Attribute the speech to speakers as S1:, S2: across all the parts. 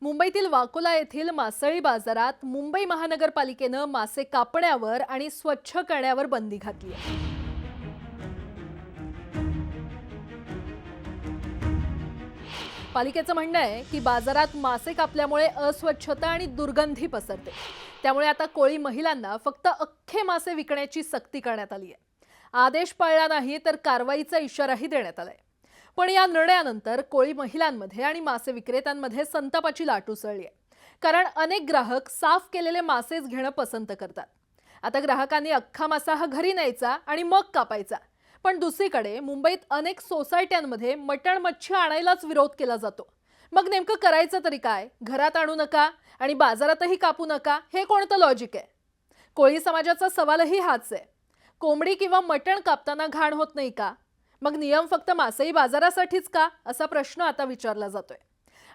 S1: मुंबईतील वाकोला येथील मासळी बाजारात मुंबई महानगरपालिकेनं मासे कापण्यावर आणि स्वच्छ करण्यावर बंदी घातली आहे। पालिकेचं म्हणणं आहे की बाजारात मासे कापल्यामुळे अस्वच्छता आणि दुर्गंधी पसरते। त्यामुळे आता कोळी महिलांना फक्त अख्खे मासे विकण्याची सक्ती करण्यात आली आहे। आदेश पाळला नाही तर कारवाईचा इशाराही देण्यात आलाय। पण या निर्णयानंतर कोळी महिलांमध्ये आणि मासे विक्रेत्यांमध्ये संतापाची लाट उसळली आहे। कारण अनेक ग्राहक साफ केलेले मासेच घेणं पसंत करतात। आता ग्राहकांनी अख्खा मासा हा घरी न्यायचा आणि मग कापायचा। पण दुसरीकडे मुंबईत अनेक सोसायट्यांमध्ये मटण मच्छी आणायलाच विरोध केला जातो। मग नेमकं करायचं तरी काय? घरात आणू नका आणि बाजारातही कापू नका, हे कोणतं लॉजिक आहे? कोळी समाजाचा सवालही हाच आहे। कोंबडी किंवा मटण कापताना घाण होत नाही का? मग नियम फक्त मासळी बाजारासाठीच का, असा प्रश्न आता विचारला जातोय।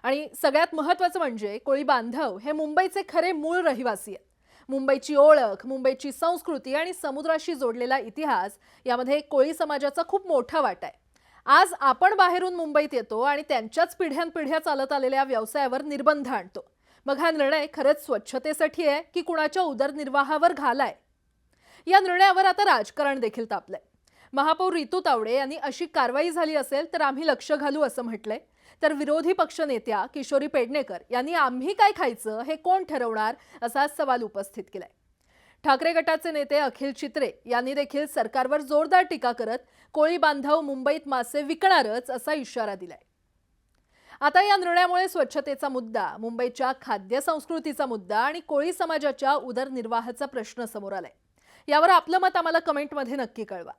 S1: आणि सगळ्यात महत्त्वाचं म्हणजे कोळी बांधव हे मुंबईचे खरे मूळ रहिवासी आहेत। मुंबईची ओळख, मुंबईची संस्कृती आणि समुद्राशी जोडलेला इतिहास यामध्ये कोळी समाजाचा खूप मोठा वाटा आहे। आज आपण बाहेरून मुंबईत येतो आणि त्यांच्याच पिढ्यानपिढ्या चालत आलेल्या व्यवसायावर निर्बंध आणतो। मग हा निर्णय खरंच स्वच्छतेसाठी आहे की कुणाच्या उदरनिर्वाहावर घालाय? या निर्णयावर आता राजकारण देखील तापलंय। महापौर रितू तावडे यांनी अशी कारवाई झाली असेल तर आम्ही लक्ष घालू असं म्हटलंय। तर विरोधी पक्षनेत्या किशोरी पेडणेकर यांनी आम्ही काय खायचं हे कोण ठरवणार, असा सवाल उपस्थित केलाय। ठाकरे गटाचे नेते अखिल चित्रे यांनी देखील सरकारवर जोरदार टीका करत कोळी बांधव मुंबईत मासे विकणारच असा इशारा दिलाय। आता या निर्णयामुळे स्वच्छतेचा मुद्दा, मुंबईच्या खाद्य संस्कृतीचा मुद्दा आणि कोळी समाजाच्या उदरनिर्वाहाचा प्रश्न समोर आलाय। यावर आपलं मत आम्हाला कमेंटमध्ये नक्की कळवा।